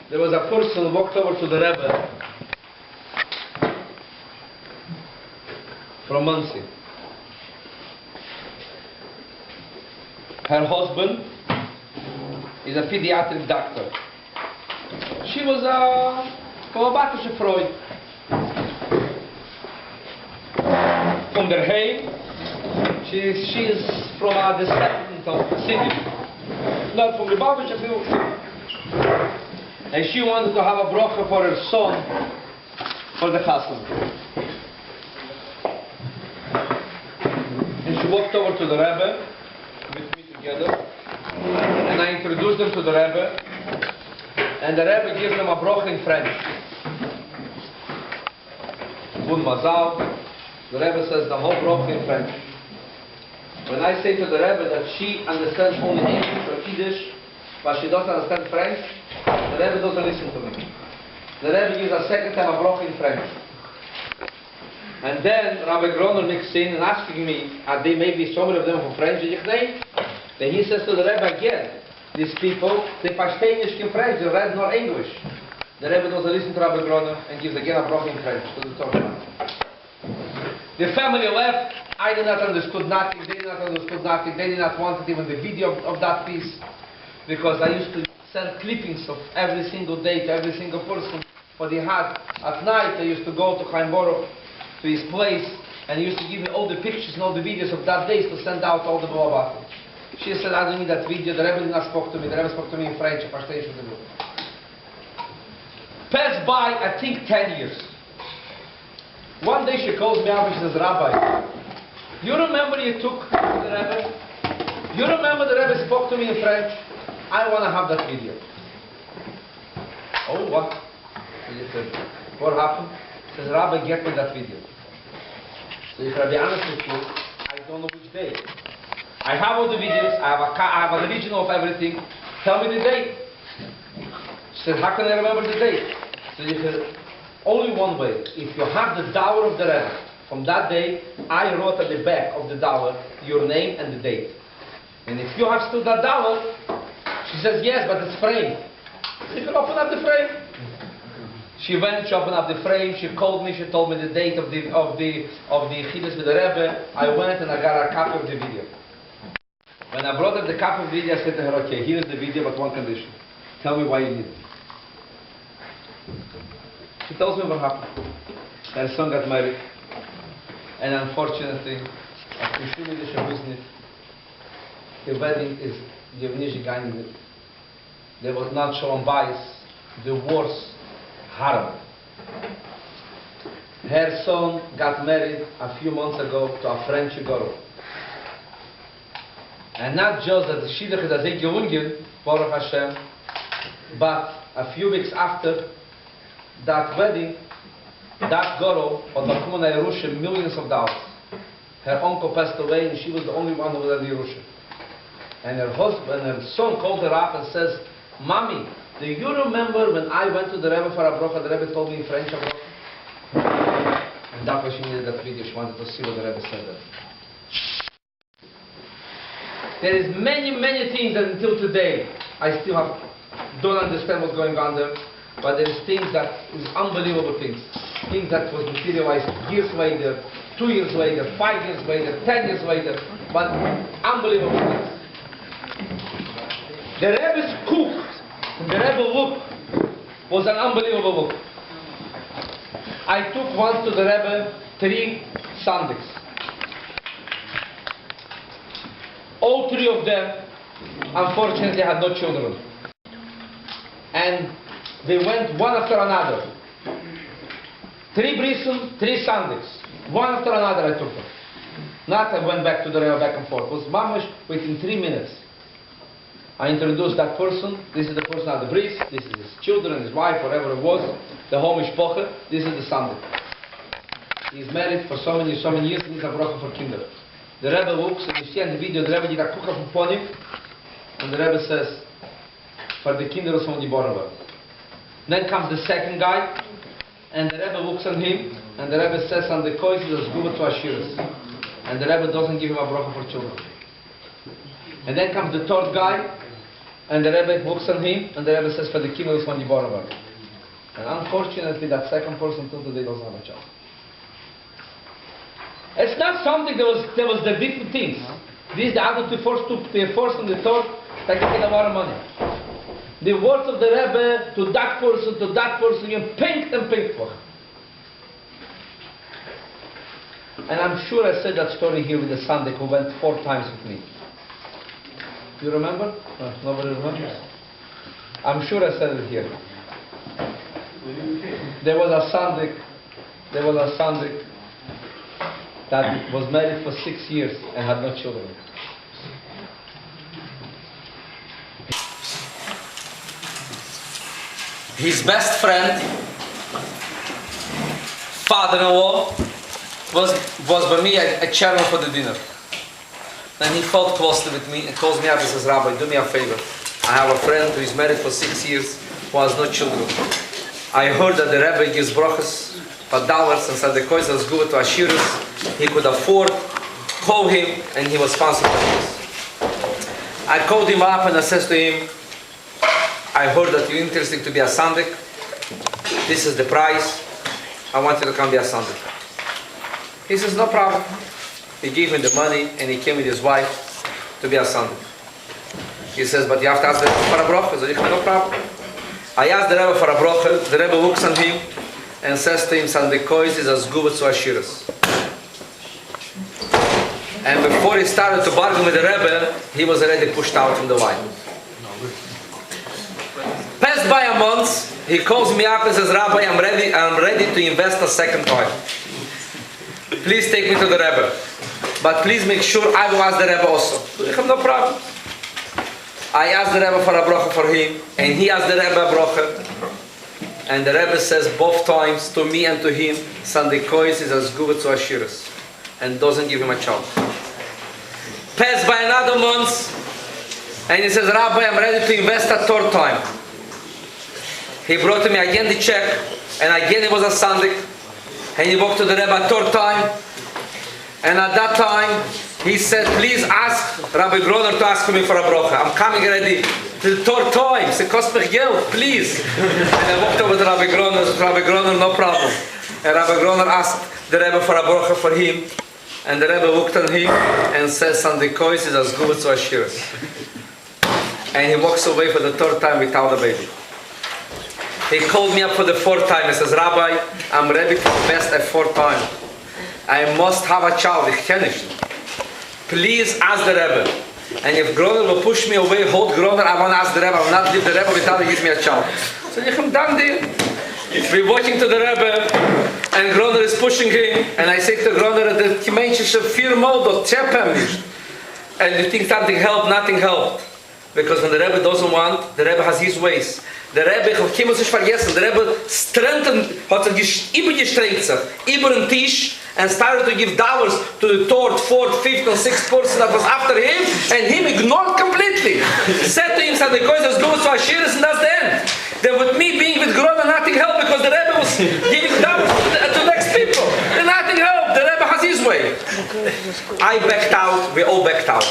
There was a person who walked over to the Rebbe from Muncie. Her husband is a pediatric doctor. She was a batische Freud. From der Heim, she is from a descendant of the city. Not from the batische Freud. And she wanted to have a bracha for her son, for the chassan. And she walked over to the Rebbe, with me together, and I introduced them to the Rebbe, and the Rebbe gives them a bracha in French. Bon mazal. The Rebbe says the whole bracha in French. When I say to the Rebbe that she understands only English or Yiddish, but she doesn't understand French, the Rebbe doesn't listen to me. The Rebbe gives a second time a bracha in French. And then Rabbi Groner mixed in and asking me, are they maybe some of them from French? Then he says to the Rebbe again, these people, they verstehen nicht in French, they read nor English. The Rebbe doesn't listen to Rabbi Groner and gives again a bracha in French to the Torah. The family left. I did not understood nothing. They did not understood nothing. They did not want even the video of that piece, because I used to send clippings of every single day to every single person what he had. At night I used to go to Chaim Baruch, to his place, and he used to give me all the pictures and all the videos of that day to send out all the Bochurim. She said, I don't need that video. The Rebbe did not spoke to me. The Rebbe spoke to me in French. Passed by, I think, 10 years. One day she calls me up and she says, Rabbi, you remember you took the Rebbe? You remember the Rebbe spoke to me in French? I want to have that video. Oh, what? She said, what happened? She says, Rabbi, get me that video. So if I be honest with you, I don't know which day. I have all the videos, I have an original of everything. Tell me the date. She said, how can I remember the date? So he said, only one way. If you have the dower of the Rebbe, from that day, I wrote at the back of the dower your name and the date. And if you have still that dower, she says, yes, but it's framed. You can open up the frame. She went, she opened up the frame, she called me, she told me the date of the Yeshivas with the Rebbe. I went and I got a copy of the video. When I brought her the copy of the video, I said to her, okay, here is the video, but one condition. Tell me why you need it. She tells me what happened. Her son got married, and unfortunately, the wedding is there was not shown Beis, the worst harm. Her son got married a few months ago to a French girl. And not just that the Shidduch is a big gelungen, Baruch Hashem, but a few weeks after that wedding, that girl had become in Yerusha millions of dollars. Her uncle passed away and she was the only one who was in Yerusha. And her husband, her son called her up and says, Mommy, do you remember when I went to the Rebbe for a bracha, the Rebbe told me in French a bracha? And that's why she needed that video. She wanted to see what the Rebbe said there. There is many things that until today I still don't understand what's going on there. But there is things that is unbelievable things. Things that was materialized years later, 2 years later, 5 years later, 10 years later, but unbelievable things. The Rebbe's cook, the Rebbe look, was an unbelievable look. I took once to the Rebbe 3 Sundays. All 3 of them, unfortunately, had no children. And they went one after another. 3 Brison, 3 Sundays. One after another I took them. Not I went back to the Rebbe back and forth. It was mamash within 3 minutes. I introduced that person. This is the person at the bris. This is his children, his wife, whatever it was. The home mishpoche. This is the Sunday. He's married for so many years and he's a bracha for kinder. The Rebbe looks and you see in the video the Rebbe did a kuka from ponim. And the Rebbe says, for the kinder of some Bochurim. Then comes the second guy, and the Rebbe looks at him, and the Rebbe says on the kois is good to Yeshivas. And the Rebbe doesn't give him a bracha for children. And then comes the third guy, And the Rebbe looks on him, and the Rebbe says, for the Kimmel von Yiborovar. And unfortunately, that second person till today doesn't have a child. It's not something there was the different things. These the other two forced and the third, they get a lot of money. The words of the Rebbe to that person, you pinked and pinked for. And I'm sure I said that story here with the Sunday who went 4 times with me. You remember? Nobody remembers? I'm sure I said it here. There was a Sunday that was married for 6 years and had no children. His best friend, father-in-law, was by me a chairman for the dinner. And he felt closely with me and calls me up and says, Rabbi, do me a favor. I have a friend who is married for 6 years who has no children. I heard that the Rebbe gives brachas for dollars and said the kois was good to Ashiras. He could afford. Call him, and he was sponsored for this. I called him up and I says to him, I heard that you're interested to be a sandik. This is the price. I want you to come be a sandik. He says, no problem. He gave me the money and he came with his wife to be a sandik. He says, but you have to ask the Rebbe for a bracha. So I said, no problem. I asked the Rebbe for a bracha. The Rebbe looks on him and says to him, Sandikois is as good to Ashiras. And before he started to bargain with the Rebbe, he was already pushed out from the line. Passed by a month, he calls me up and says, Rabbi, I'm ready to invest a second time. Please take me to the Rebbe. But please make sure I will ask the Rebbe also. I have no problem. I asked the Rebbe for a bracha for him, and he asked the Rebbe a bracha. And the Rebbe says both times to me and to him, Sandikois is as good to Ashiras, and doesn't give him a child. Passed by another month, and he says, Rabbi, I'm ready to invest a third time. He brought me again the check, and again it was a Sunday, and he walked to the Rebbe a third time, and at that time, he said, please ask Rabbi Groner to ask me for a bracha. I'm coming already to the third time. It cost me geld, please. And I walked over to Rabbi Groner. Rabbi Groner, no problem. And Rabbi Groner asked the Rebbe for a bracha for him. And the Rebbe looked at him and says, Sandikois is as good as Ashiras. And he walks away for the third time without a baby. He called me up for the fourth time. He says, Rabbi, I'm ready to invest a fourth time. I must have a child. Ich kenne nicht. Please ask the Rebbe. And if Groner will push me away, hold Groner, I want to ask the Rebbe. I will not leave the Rebbe without he gives me a child. So ich am done deal. We're walking to the Rebbe, and Groner is pushing him. And I say to Groner, the Mensch is 4 Mal, tap him nicht. And you think something helped, nothing helped. Because when the Rebbe doesn't want, the Rebbe has his ways. Der Rebbe, ich muss nicht vergessen, der Rebbe hat sich übergestrengt sich, über den Tisch, and started to give dollars to the third, fourth, fifth, and sixth person that was after him, and him ignored completely. Said to him, Sandikois is going to Ashiras, and that's the end. Then with me being with Groner, nothing helped, because the Rebbe was giving dollars to next people. And nothing helped, the Rebbe has his way. I backed out, we all backed out.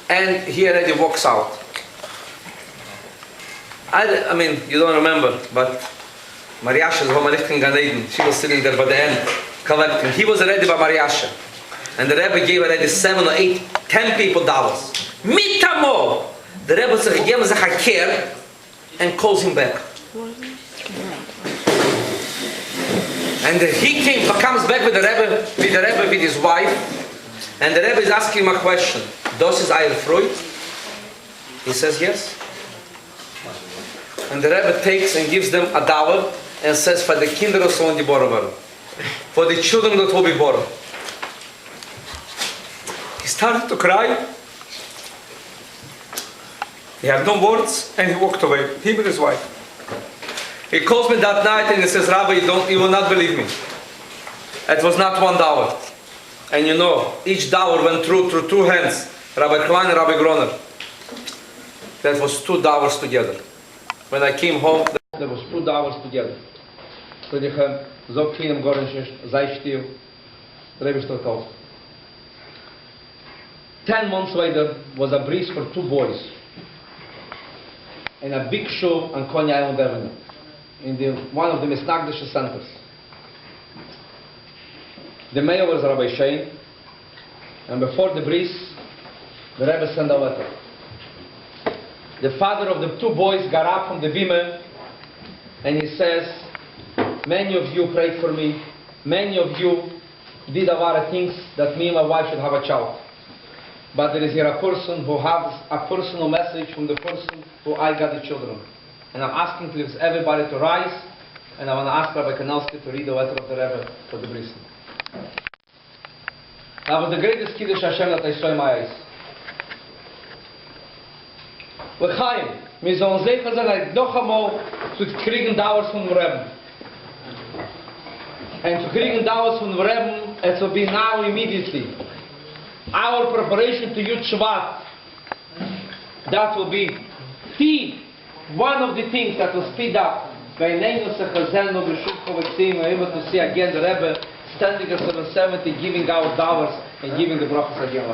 And he already walks out. I mean, you don't remember, but Mariasha's home in Gan Eden. She was sitting there by the end, collecting. He was already by Mariasha. And the Rebbe gave already 7 or 8, 10 people dollars. Mitamo! The Rebbe said, give him a care, and calls him back. And he comes back with the Rebbe with his wife, and the Rebbe is asking him a question. Das ist euer Freund? He says yes. And the Rebbe takes and gives them $1 and says, for the Kinder of Son geboren werden. For the children that will be born. He started to cry. He had no words and he walked away. Him and his wife. He calls me that night and he says, Rabbi, you will not believe me. It was not $1. And you know, each dollar went through 2 hands. Rabbi Klein and Rabbi Groner. That was $2 together. When I came home, there was $2 together. So they have so clean gorenshish, sei still, Rebbe 10 months later was a breeze for 2 boys. in a big shul on Coney Island Avenue, in one of the Misnagdish centers. The mayor was Rabbi Shane, and before the Beis, the Rebbe sent a letter. The father of the two boys got up from the bima, and he says, many of you prayed for me, many of you did a lot of things that me and my wife should have a child. But there is here a person who has a personal message from the person who I got the children. And I'm asking please everybody to rise, and I want to ask Rabbi Kanelsky to read the letter of the Rebbe for the Beis. That was the greatest Kiddush Hashem that I saw in my eyes. L'chaim, wir sollen sicher sein, noch einmal zu kriegen Dauers von dem Rebbe. And to kriegen Dauers von dem Rebbe, it will be now immediately. Our preparation to Yud Shvat, that will be one of the things that will speed up. We're able to see again the Rebbe standing at 770, giving our Dauers and giving the brachas again.